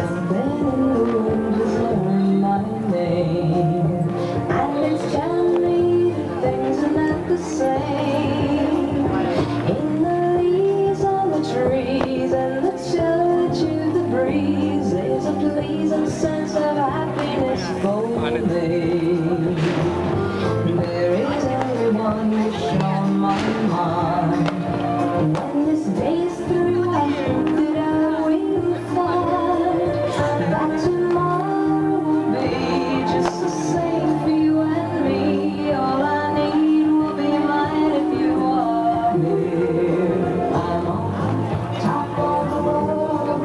Something in the room just learned my name, and it's telling me that things are not the same. In the leaves on the trees and the chill to the breeze, there's a pleasing sense of happiness for me. There is only one wish on my mind. When this day's through, I hope that I will find that tomorrow will be just the same for you and me. All I need will be mine if you are here. I'm on top of the world,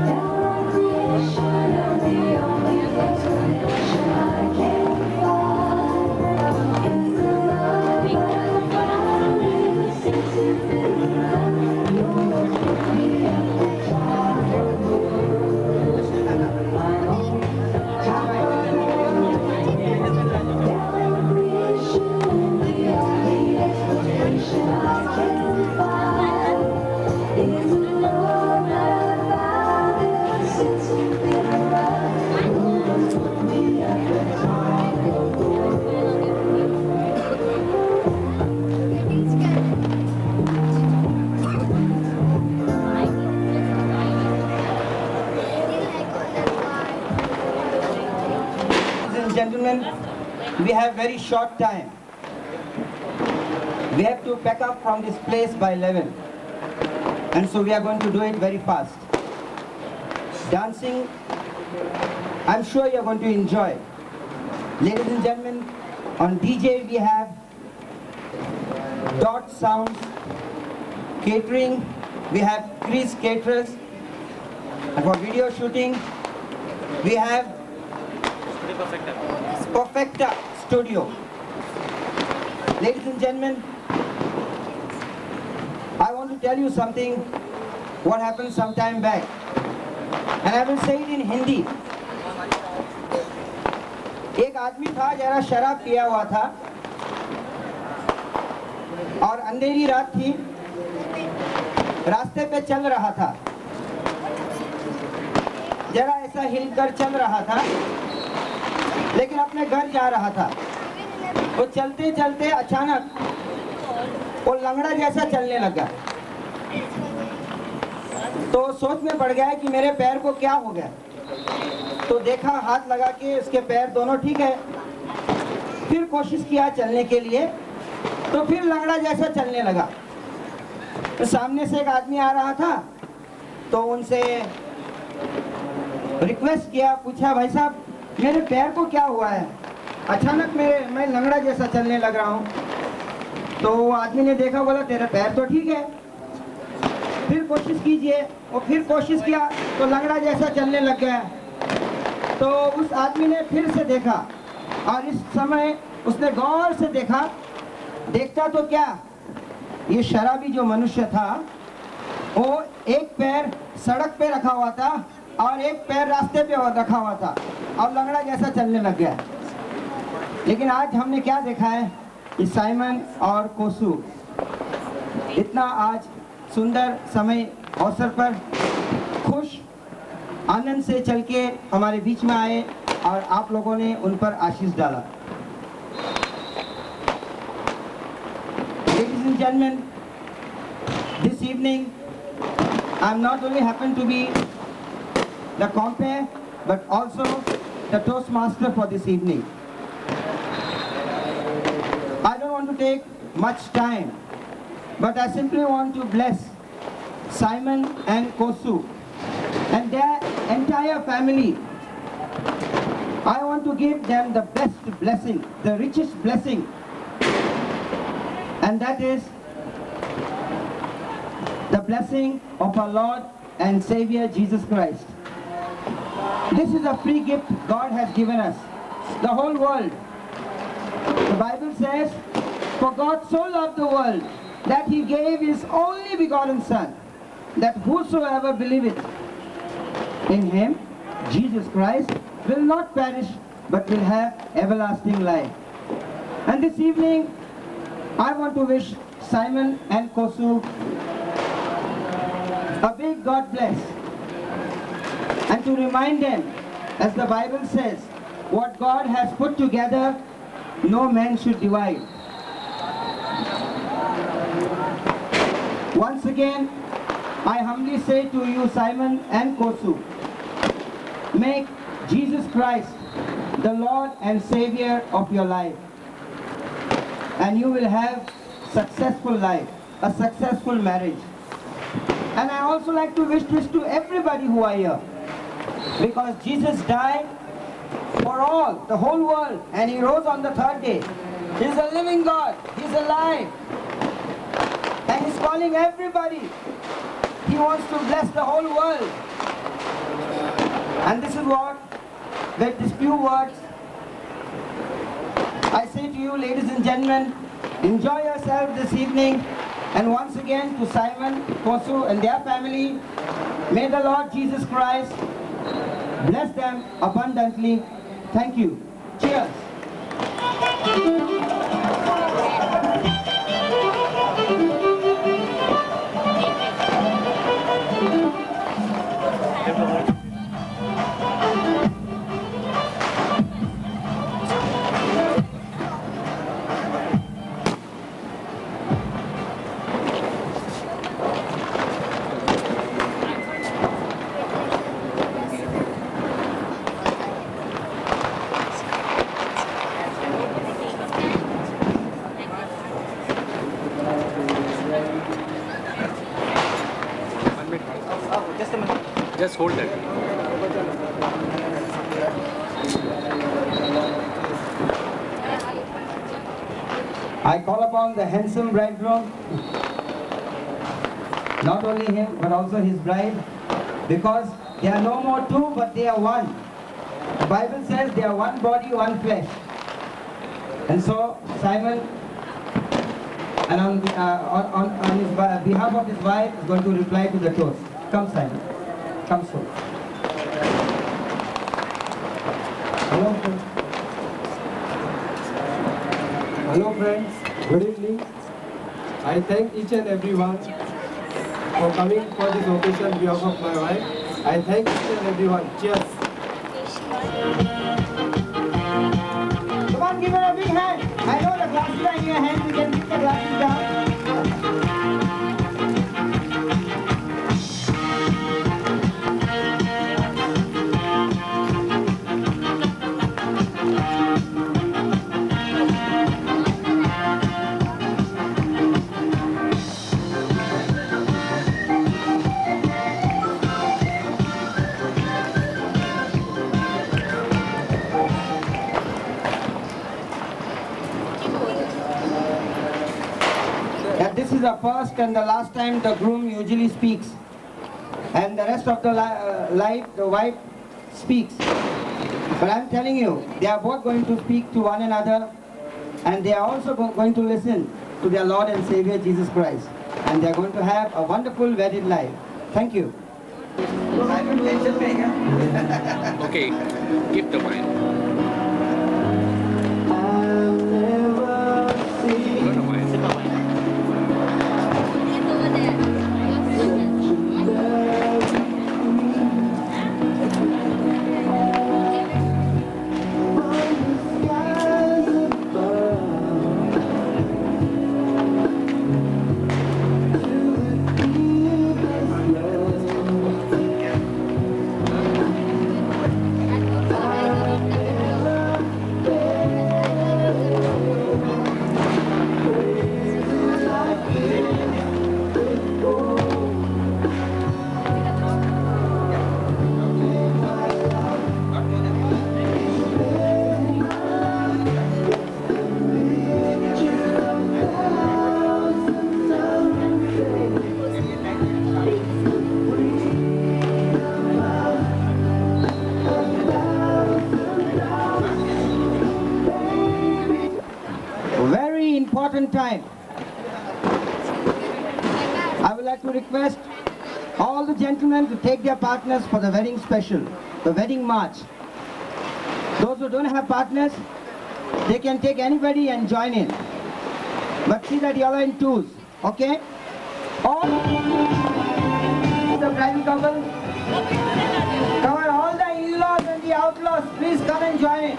down on creation, and the only explanation I can find is the love that I found ever since you've been around. You're with me at the top of the world. I'm on top of the world, down on creation, and the only explanation I can find is the love that I found ever since you've been around. You're with me at the top of the world. Ladies and gentlemen, we have very short time. We have to pack up from this place by 11. And so we are going to do it very fast. Dancing, I'm sure you're going to enjoy. Ladies and gentlemen, on DJ we have Dot Sounds. Catering, we have Chris Caterers. And for video shooting, we have Perfecta Studio. Ladies and gentlemen, I want to tell you something, what happened some time back. And I will say it in Hindi. एक आदमी था जरा शराब पिया हुआ था और अंधेरी रात थी, रास्ते पे चल रहा था, जरा ऐसा हिलकर चल रहा था, लेकिन अपने घर जा रहा था। वो चलते चलते अचानक वो लंगड़ा जैसा चलने लगा। तो सोच में पड़ गया कि मेरे पैर को क्या हो गया। तो देखा, हाथ लगा के इसके पैर दोनों ठीक है। फिर कोशिश किया चलने के लिए, तो फिर लंगड़ा जैसा चलने लगा। तो सामने से एक आदमी आ रहा था, तो उनसे रिक्वेस्ट किया, पूछा, भाई साहब मेरे पैर को क्या हुआ है, अचानक मैं लंगड़ा जैसा चलने लग रहा हूँ। तो वो आदमी ने देखा, बोला तेरे पैर तो ठीक है, फिर कोशिश कीजिए। वो फिर कोशिश किया तो लंगड़ा जैसा चलने लग गया। तो उस आदमी ने फिर से देखा, और इस समय उसने गौर से देखा। देखता तो क्या, ये शराबी जो मनुष्य था वो एक पैर सड़क पे रखा हुआ था और एक पैर रास्ते पे रखा हुआ था और लंगड़ा जैसा चलने लग गया। लेकिन आज हमने क्या देखा है कि साइमन और कोसू इतना आज सुंदर समय अवसर पर खुश आनंद से चल के हमारे बीच में आए और आप लोगों ने उन पर आशीष डाला। Ladies and gentlemen, this evening I am not only happen to be the compere but also the Toastmaster for this evening. I don't want to take much time, but I simply want to bless Simon and Kosu and their entire family. I want to give them the best blessing, the richest blessing, and that is the blessing of our Lord and Savior Jesus Christ. This is a free gift God has given us, the whole world. The Bible says, for God so loved the world that he gave his only begotten Son, that whosoever believeth in him, Jesus Christ, will not perish but will have everlasting life. And this evening, I want to wish Simon and Kosu a big God bless. and to remind them, as the Bible says, what God has put together, no man should divide. Once again, I humbly say to you, Simon and Kosu, make Jesus Christ the Lord and Savior of your life, and you will have successful life, a successful marriage. And I also like to wish this to everybody who are here, because Jesus died for all, the whole world, and he rose on the third day. He's a living God, he's alive, and he's calling everybody. He wants to bless the whole world. And this is what, with these few words, I say to you, ladies and gentlemen, enjoy yourself this evening. And once again to Simon, Kosu and their family, may the Lord Jesus Christ bless them abundantly. Thank you. Cheers. Just hold that. I call upon the handsome bridegroom, not only him but also his bride, because they are no more two but they are one. The Bible says they are one body, one flesh. And so Simon, and on his behalf of his wife, is going to reply to the toast. Come, Simon. Come, so. Hello, friends. Hello, friends. Good evening. I thank each and every one for coming for this occasion on behalf of my wife. I thank each and every one. Cheers. Come on, give her a big hand. I know the glasses are in your hands. You can put the glasses down. That this is the first and the last time the groom usually speaks, and the rest of the life the wife speaks. But I'm telling you, they are both going to speak to one another, and they are also going to listen to their Lord and Savior Jesus Christ, and they are going to have a wonderful wedded life. Thank you. Okay, keep the wine. Go to wine. Very important time. I would like to request all the gentlemen to take their partners for the wedding special, the wedding march. Those who don't have partners, they can take anybody and join in. But see that you are in twos, okay? All the bridal couple, come on. please come and join in.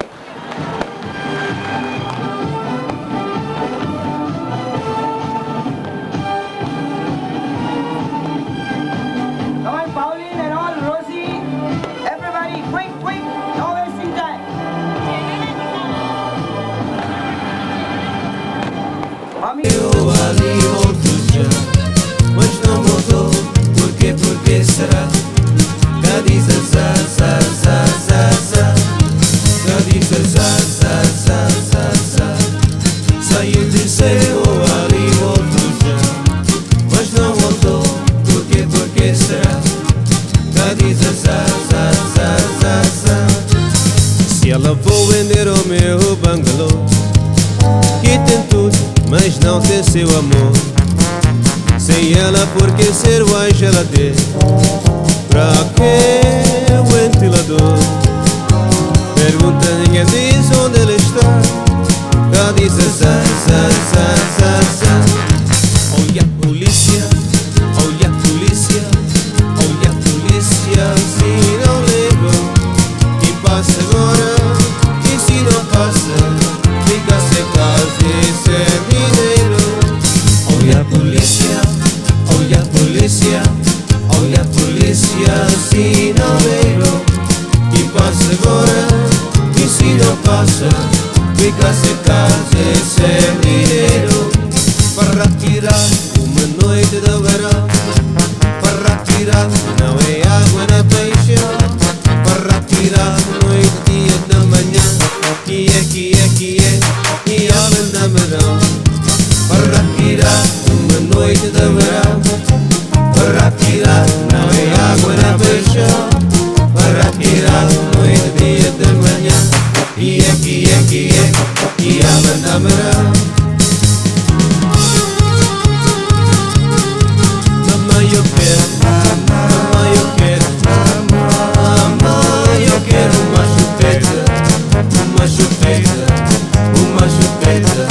Come on, Pauline and all, Rosie, everybody, quick, quick, no wasting time. Mami, Ali outro já, mas não voltou. Porquê, porquê será? Cá diz a za, za, za, za, za. Cá diz a za, za, za, za, za. Saiu de seu ali outro já, mas não voltou. Porquê, porquê será? Cá diz a za, za, za, za, za. Se ela for vender o meu bangalô, que tem tudo, mas não tem seu amor. Sem ela, por que ser vai geladeira? Pra que o ventilador? Pergunta, ninguém diz onde ele está. Cá diz a za, za, za, za, za. Olha a polícia, olha a polícia, olha a polícia. Se não ligam, que passa agora? E se não passa, fica sem casa e sem dinheiro. Olha a polícia, olha a polícia, olha a polícia. Se não ligam, que passa agora? E se não passa, fica sem casa e sem dinheiro. Para tirar uma noite de verão, para tirar não é água na paixão. Para tirar noite, dia da manhã, que é, e abre na verão. Para tirar uma noite de verão, para tirar não é água na paixão. Para tirar noite, dia da manhã, que é, e abre na verão. Mamãe, eu quero, mamãe, eu quero, mamãe, eu quero uma chupeta, uma chupeta, uma chupeta,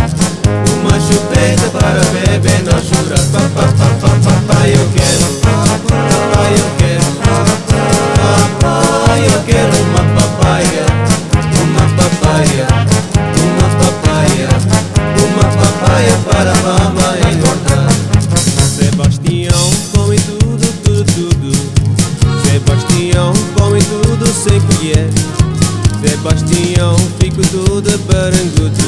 uma chupeta para beber, não chorar. Papai, eu quero, papai, eu quero, papai, eu quero uma papaya, uma papaya, uma papaya, uma papaya para mamãe engordar. Sebastião come tudo, tudo, tudo. Sebastião come tudo sem colher. Sebastião fica todo barangudo.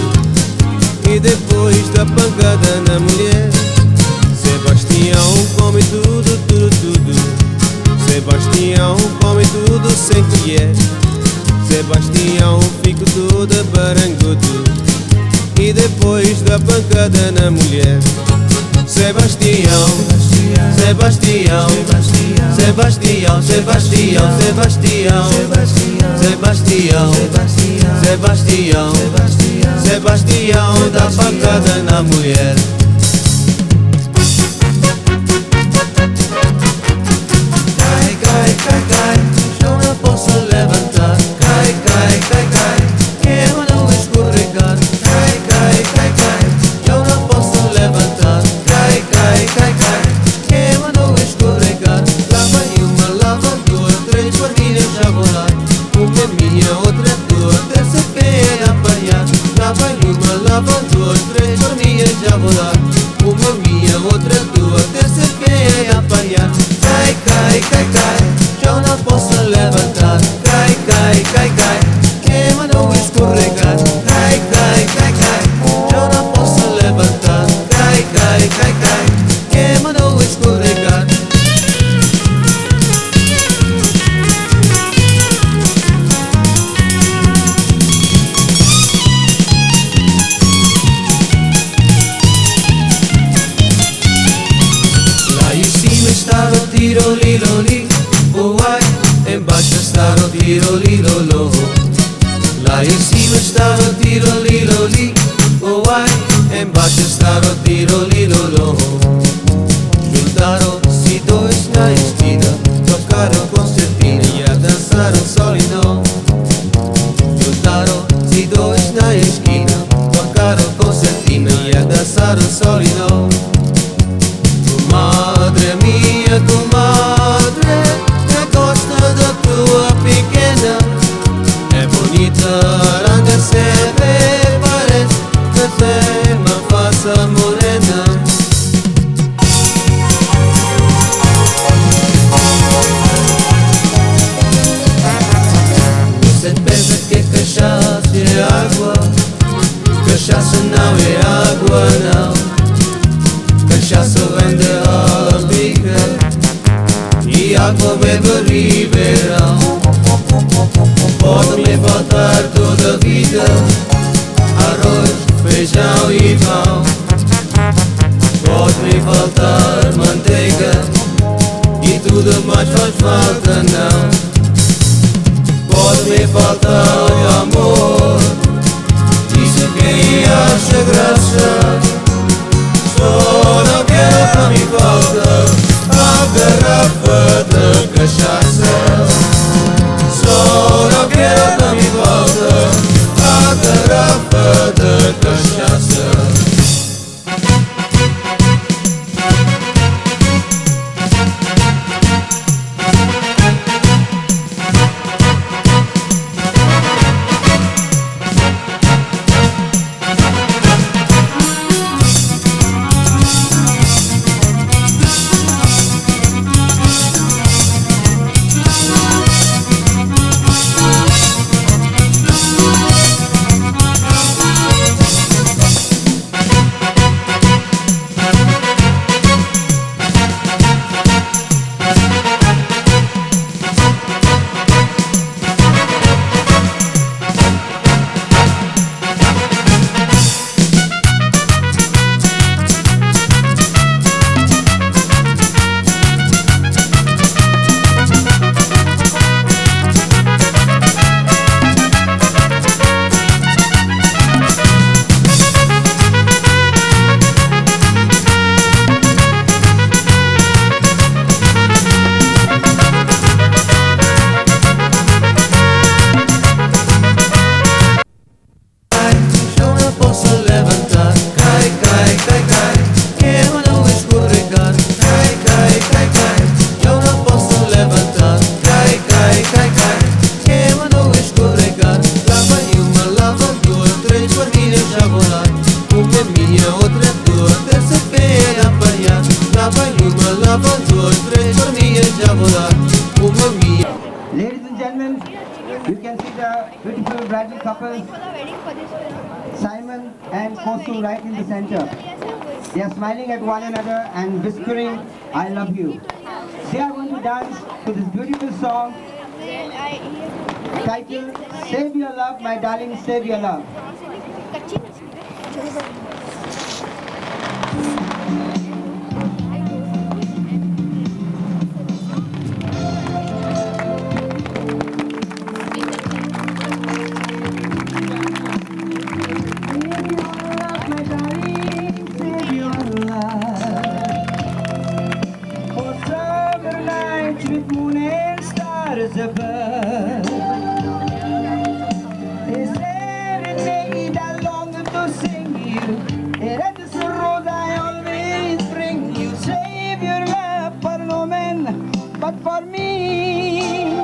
E depois da pancada na mulher, Sebastião come tudo, tudo, tudo. Sebastião come tudo sem colher. Sebastião fica todo barangudo. E depois da pancada na mulher, Sebastião, Sebastião, Sebastião, Sebastião, Sebastião, Sebastião, Sebastião, Sebastião dá pancada na mulher. Cai, cai, cai, cai, eu não posso levantar. Cai, cai, cai, cai, eu não escorregar. Cai, cai, cai, cai, eu não posso levantar. Cai, cai, cai, cai, eu não escorregar. Lá vai uma, lá vai duas, três famílias já vou lá. Uma é minha, outra é tua, terceira é apanhar. Lá vai uma, lá vai duas, três famílias já vou lá. Uma é minha, outra é tua, terceira é apanhar. Cai, cai, cai, cai, eu não posso levantar. Cai, cai, cai, cai, eu não escorregar. Cai, cai, cai, cai, eu não posso levantar. Cai, cai, cai, cai, eu não escorregar. Lá em cima estava o tiroliloli, oh ai, embaixo estava o tirolilolo. Lá em cima estava o tiroliloli, oh ai, embaixo estava o tirolilolo. Juntaram-se dois na esquina, tocaram concertina e a dançaram solidão. Juntaram-se dois na esquina, tocaram concertina e a dançaram solidão. Comadre minha, comadre, eu gosto da tua pequena. É bonita bonita, anda sempre parece que tem uma face morena. Você pensa que cachaça é água, cachaça não é água não. Cachaça vem da África e água bebe ribeirão. Pode-me faltar toda a vida arroz, feijão e pão. Pode-me faltar manteiga e tudo mais faz falta não. Pode-me faltar amor, isso quem acha graça. Só não quero que me falta a garrafa de cachaça. Só não quero que me falta a garrafa de cachaça. Ladies and gentlemen, you can see the beautiful bridal couple, Simon and Kosu, right in the center. They are smiling at one another and whispering, I love you. They are going to dance to this beautiful song titled, Save Your Love, My Darling, Save Your Love. With moon and stars above, they serenade, I long to sing you. Red is a rose I always bring you. Save your love for no man, but for me.